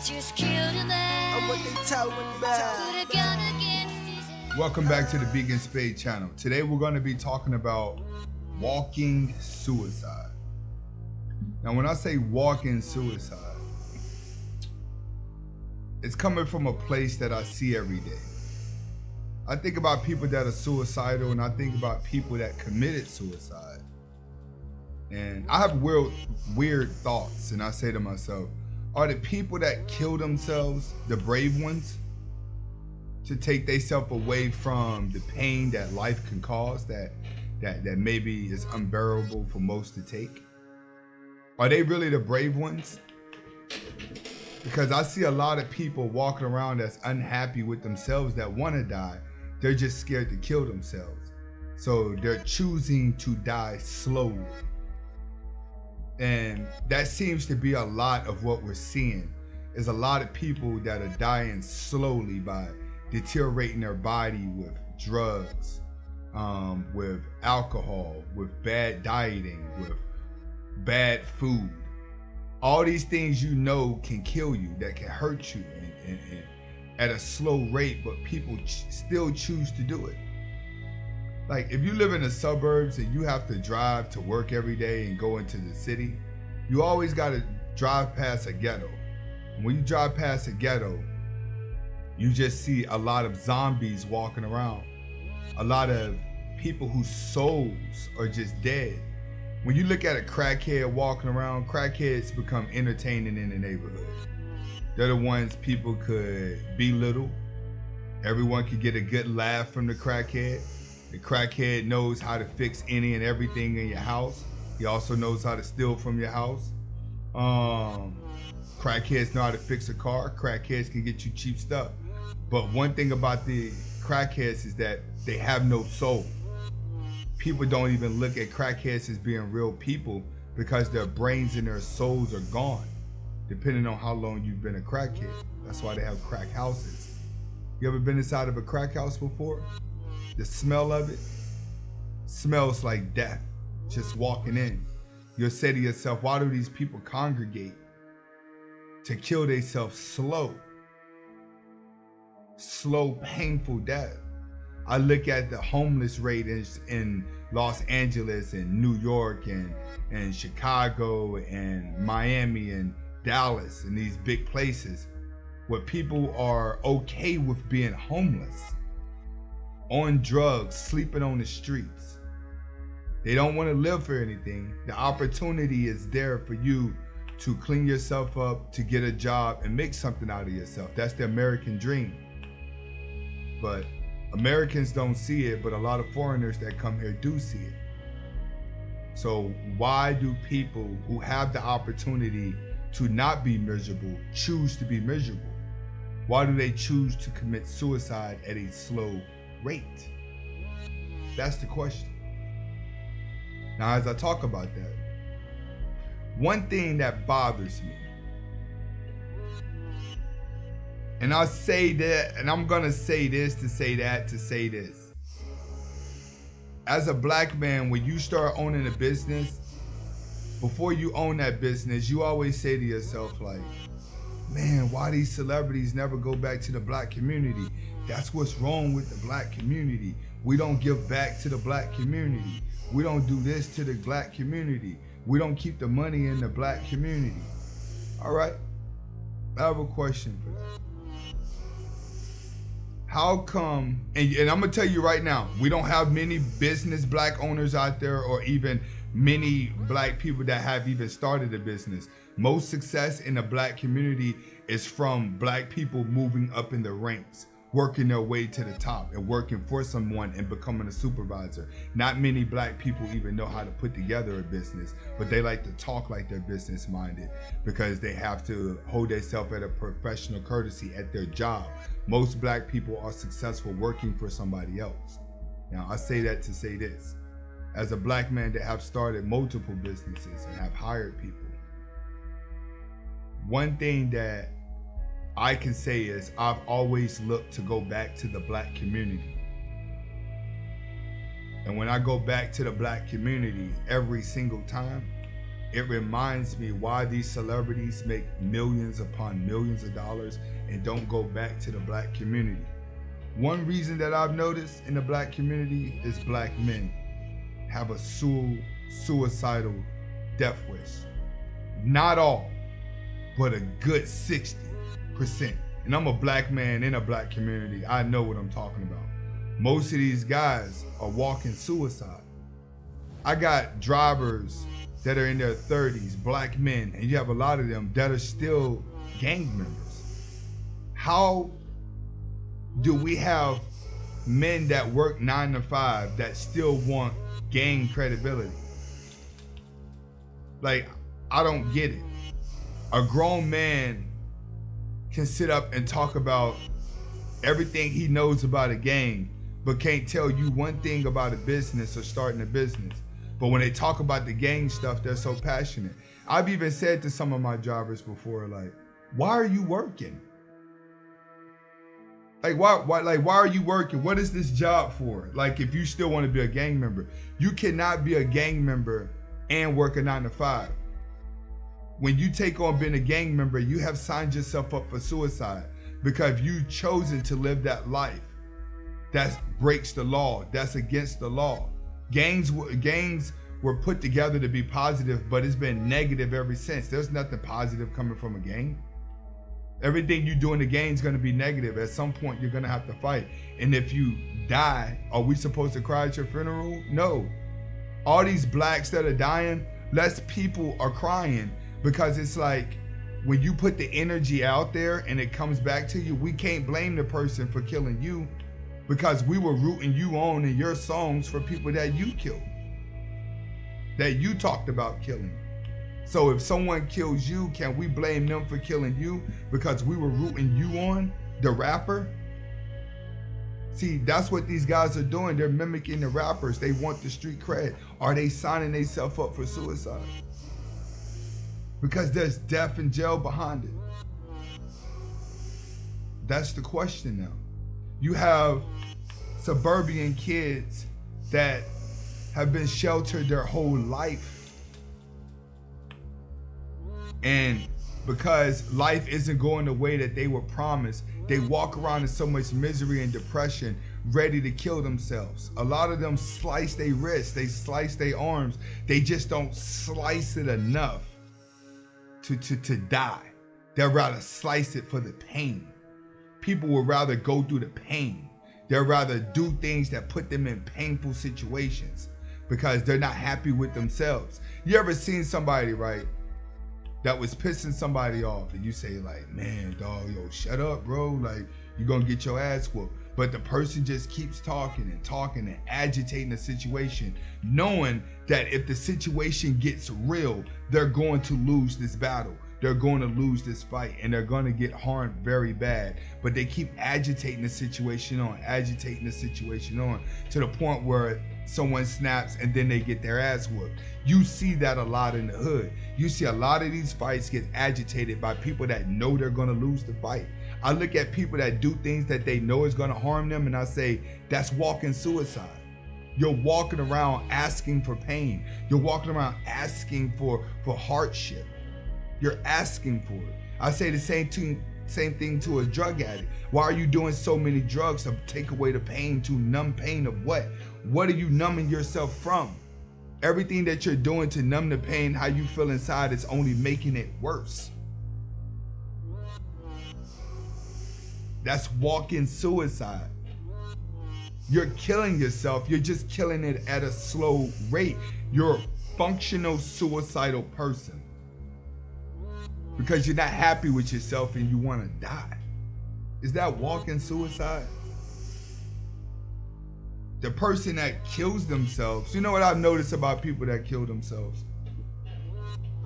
just killed a man. What they talking about? Put a gun against his head. Welcome back to the Vegan Spade channel. Today we're going to be talking about walking suicide. Now when I say walking suicide, it's coming from a place that I see every day. I think about people that are suicidal and I think about people that committed suicide. And I have weird thoughts, and I say to myself, are the people that kill themselves the brave ones? To take themselves away from the pain that life can cause that maybe is unbearable for most to take? Are they really the brave ones? Because I see a lot of people walking around that's unhappy with themselves that want to die. They're just scared to kill themselves. So they're choosing to die slowly. And that seems to be a lot of what we're seeing, is a lot of people that are dying slowly by deteriorating their body with drugs, with alcohol, with bad dieting, with bad food. All these things you know can kill you, that can hurt you and at a slow rate, but people still choose to do it. Like if you live in the suburbs and you have to drive to work every day and go into the city, you always got to drive past a ghetto. And when you drive past a ghetto, you just see a lot of zombies walking around. A lot of people whose souls are just dead. When you look at a crackhead walking around, crackheads become entertaining in the neighborhood. They're the ones people could belittle. Everyone could get a good laugh from the crackhead. The crackhead knows how to fix any and everything in your house. He also knows how to steal from your house. Crackheads know how to fix a car. Crackheads can get you cheap stuff. But one thing about the crackheads is that they have no soul. People don't even look at crackheads as being real people because their brains and their souls are gone, depending on how long you've been a crackhead. That's why they have crack houses. You ever been inside of a crack house before? The smell of it smells like death just walking in. You'll say to yourself, why do these people congregate to kill themselves slow, painful death? I look at the homeless rate in Los Angeles and New York and Chicago and Miami and Dallas and these big places where people are okay with being homeless, on drugs, sleeping on the streets. They don't want to live for anything. The opportunity is there for you to clean yourself up, to get a job and make something out of yourself. That's the American dream. But Americans don't see it, but a lot of foreigners that come here do see it. So why do people who have the opportunity to not be miserable choose to be miserable? Why do they choose to commit suicide at a slow rate? That's the question. Now, as I talk about that, one thing that bothers me, and I'll say that, and I'm gonna say this to say that to say this. As a black man, when you start owning a business, before you own that business, you always say to yourself like, man, why these celebrities never go back to the black community? That's what's wrong with the black community. We don't give back to the black community. We don't do this to the black community. We don't keep the money in the black community. All right, I have a question for that. How come, and I'm gonna tell you right now, we don't have many business black owners out there or even many black people that have even started a business. Most success in the black community is from black people moving up in the ranks, working their way to the top and working for someone and becoming a supervisor. Not many black people even know how to put together a business, but they like to talk like they're business minded because they have to hold themselves at a professional courtesy at their job. Most black people are successful working for somebody else. Now I say that to say this, as a black man that have started multiple businesses and have hired people, one thing that I can say is I've always looked to go back to the black community. And when I go back to the black community every single time, it reminds me why these celebrities make millions upon millions of dollars and don't go back to the black community. One reason that I've noticed in the black community is black men have a suicidal death wish. Not all, but a good 60%. And I'm a black man in a black community. I know what I'm talking about. Most of these guys are walking suicide. I got drivers that are in their 30s, black men, and you have a lot of them that are still gang members. How do we have men that work 9 to 5 that still want gang credibility? Like, I don't get it. A grown man can sit up and talk about everything he knows about a gang, but can't tell you one thing about a business or starting a business. But when they talk about the gang stuff, they're so passionate. I've even said to some of my drivers before, like, why are you working? Like, why are you working? What is this job for? Like, if you still want to be a gang member, you cannot be a gang member and work a 9 to 5. When you take on being a gang member, you have signed yourself up for suicide because you've chosen to live that life that breaks the law, that's against the law. Gangs were put together to be positive, but it's been negative ever since. There's nothing positive coming from a gang. Everything you do in the gang is going to be negative. At some point, you're going to have to fight. And if you die, are we supposed to cry at your funeral? No. All these blacks that are dying, less people are crying because it's like when you put the energy out there and it comes back to you, we can't blame the person for killing you because we were rooting you on in your songs for people that you killed, that you talked about killing. So if someone kills you, can we blame them for killing you because we were rooting you on, the rapper? See, that's what these guys are doing. They're mimicking the rappers. They want the street cred. Are they signing themselves up for suicide? Because there's death and jail behind it. That's the question now. You have suburban kids that have been sheltered their whole life. And because life isn't going the way that they were promised, they walk around in so much misery and depression, ready to kill themselves. A lot of them slice their wrists, they slice their arms. They just don't slice it enough to die. They'd rather slice it for the pain. People would rather go through the pain. They'd rather do things that put them in painful situations because they're not happy with themselves. You ever seen somebody, right, that was pissing somebody off and you say like, man, dog, yo, shut up, bro. Like, you're gonna get your ass whooped. But the person just keeps talking and agitating the situation, knowing that if the situation gets real, they're going to lose this battle. They're going to lose this fight and they're going to get harmed very bad. But they keep agitating the situation on to the point where someone snaps and then they get their ass whooped. You see that a lot in the hood. You see a lot of these fights get agitated by people that know they're going to lose the fight. I look at people that do things that they know is going to harm them and I say, that's walking suicide. You're walking around asking for pain. You're walking around asking for hardship. You're asking for it. I say the same thing to a drug addict. Why are you doing so many drugs to take away the pain, to numb pain of what? What are you numbing yourself from? Everything that you're doing to numb the pain, how you feel inside, is only making it worse. That's walking suicide. You're killing yourself. You're just killing it at a slow rate. You're a functional suicidal person because you're not happy with yourself and you want to die. Is that walking suicide? The person that kills themselves, you know what I've noticed about people that kill themselves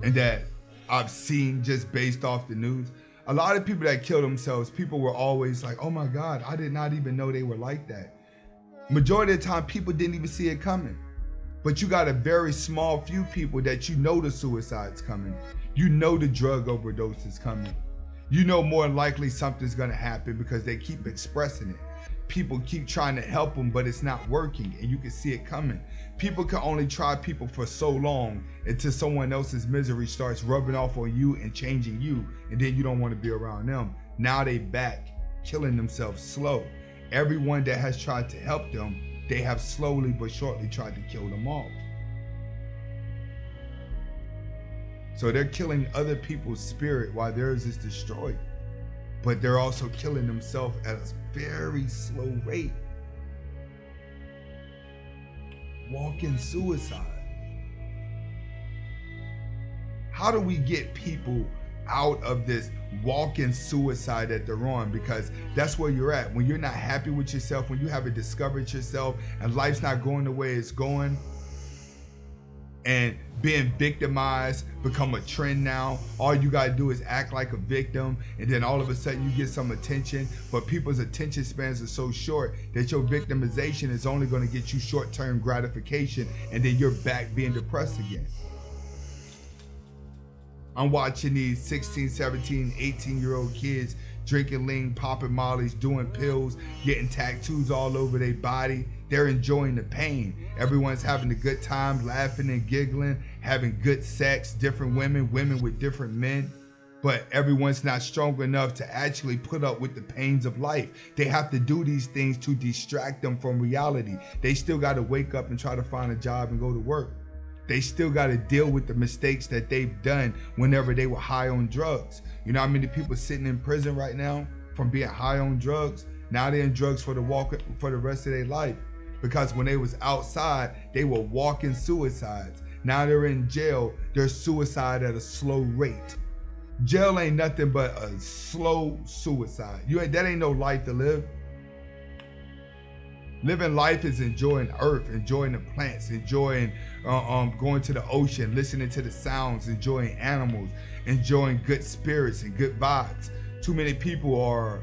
and that I've seen just based off the news? A lot of people that kill themselves, people were always like, oh my God, I did not even know they were like that. Majority of the time, people didn't even see it coming. But you got a very small few people that you know the suicide's coming. You know the drug overdose is coming. You know more likely something's gonna happen because they keep expressing it. people keep trying to help them, but it's not working, and you can see it coming. People can only try people for so long until someone else's misery starts rubbing off on you and changing you, and then you don't want to be around them. Now they back killing themselves slow. Everyone that has tried to help them, they have slowly but surely tried to kill them off. So they're killing other people's spirit while theirs is destroyed. But they're also killing themselves at a very slow rate. Walking suicide. How do we get people out of this walking suicide that they're on? Because that's where you're at. When you're not happy with yourself, when you haven't discovered yourself and life's not going the way it's going, and being victimized become a trend now. All you gotta do is act like a victim, and then all of a sudden you get some attention, but people's attention spans are so short that your victimization is only gonna get you short-term gratification, and then you're back being depressed again. I'm watching these 16, 17, 18-year-old kids drinking lean, popping mollies, doing pills, getting tattoos all over their body. They're enjoying the pain. Everyone's having a good time, laughing and giggling, having good sex, different women with different men. But everyone's not strong enough to actually put up with the pains of life. They have to do these things to distract them from reality. They still got to wake up and try to find a job and go to work. They still got to deal with the mistakes that they've done whenever they were high on drugs. You know how many people sitting in prison right now from being high on drugs? Now they're in drugs for the rest of their life. Because when they was outside, they were walking suicides. Now they're in jail, they're suicide at a slow rate. Jail ain't nothing but a slow suicide. That ain't no life to live. Living life is enjoying earth, enjoying the plants, enjoying going to the ocean, listening to the sounds, enjoying animals, enjoying good spirits and good vibes. Too many people are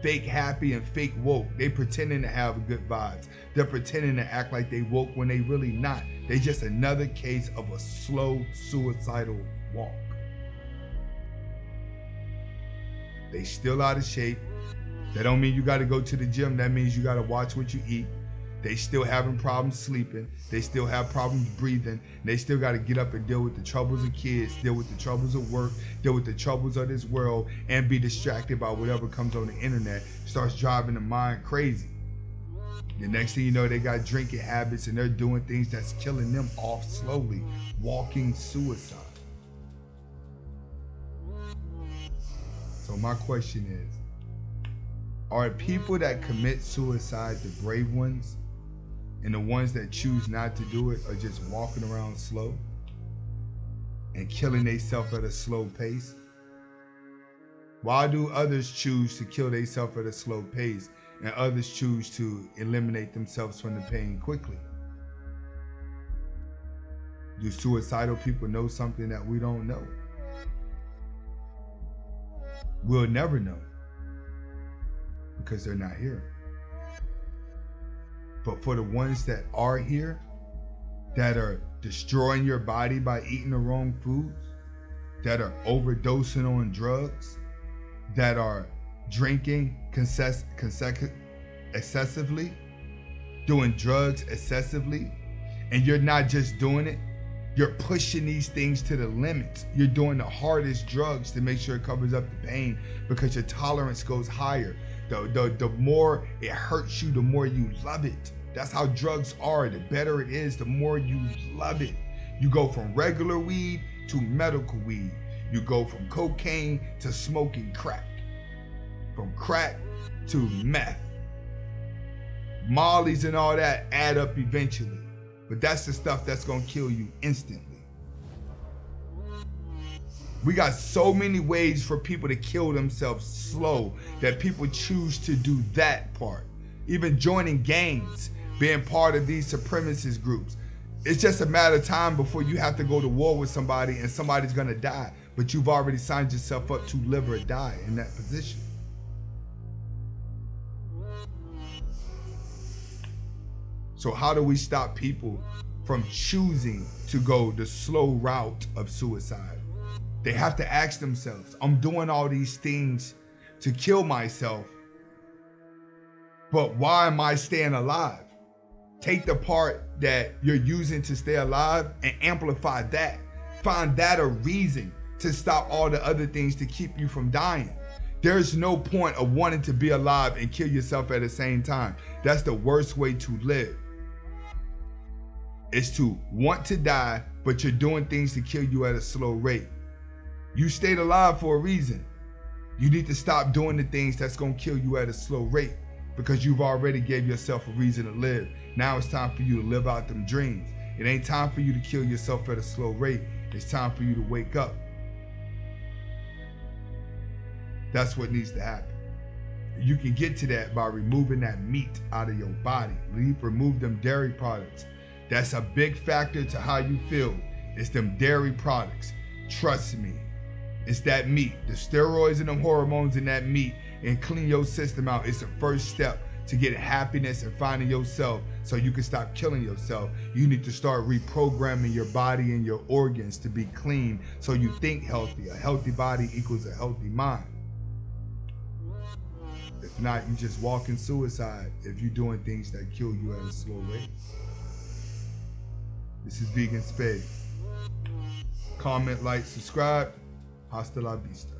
fake happy and fake woke. They pretending to have good vibes. They're pretending to act like they woke when they really not. They just another case of a slow suicidal walk. They still out of shape. That don't mean you got to go to the gym. That means you got to watch what you eat. They still having problems sleeping. They still have problems breathing. They still got to get up and deal with the troubles of kids, deal with the troubles of work, deal with the troubles of this world, and be distracted by whatever comes on the internet. Starts driving the mind crazy. The next thing you know, they got drinking habits and they're doing things that's killing them off slowly. Walking suicide. So my question is, are people that commit suicide the brave ones, and the ones that choose not to do it are just walking around slow and killing themselves at a slow pace? Why do others choose to kill themselves at a slow pace and others choose to eliminate themselves from the pain quickly? Do suicidal people know something that we don't know? We'll never know because they're not here. But for the ones that are here, that are destroying your body by eating the wrong foods, that are overdosing on drugs, that are drinking excessively, doing drugs excessively, and you're not just doing it, you're pushing these things to the limits. You're doing the hardest drugs to make sure it covers up the pain because your tolerance goes higher. The more it hurts you, the more you love it. That's how drugs are. The better it is, the more you love it. You go from regular weed to medical weed. You go from cocaine to smoking crack. From crack to meth. Mollies and all that add up eventually. But that's the stuff that's gonna kill you instantly. We got so many ways for people to kill themselves slow that people choose to do that part. Even joining gangs, being part of these supremacist groups. It's just a matter of time before you have to go to war with somebody and somebody's gonna die, but you've already signed yourself up to live or die in that position. So how do we stop people from choosing to go the slow route of suicide? They have to ask themselves, I'm doing all these things to kill myself, But why am I staying alive? Take the part that you're using to stay alive and amplify that. Find that a reason to stop all the other things to keep you from dying. There's no point of wanting to be alive and kill yourself at the same time. That's the worst way to live. It's to want to die, but you're doing things to kill you at a slow rate. You stayed alive for a reason. You need to stop doing the things that's gonna kill you at a slow rate, because you've already gave yourself a reason to live. Now it's time for you to live out them dreams. It ain't time for you to kill yourself at a slow rate. It's time for you to wake up. That's what needs to happen. You can get to that by removing that meat out of your body. Remove them dairy products. That's a big factor to how you feel. It's them dairy products. Trust me. It's that meat, the steroids and them hormones in that meat, and clean your system out. It's the first step to get happiness and finding yourself so you can stop killing yourself. You need to start reprogramming your body and your organs to be clean so you think healthy. A healthy body equals a healthy mind. If not, you just walking suicide if you're doing things that kill you at a slow rate. This is Vegan Spade. Comment, like, subscribe. Hasta la vista.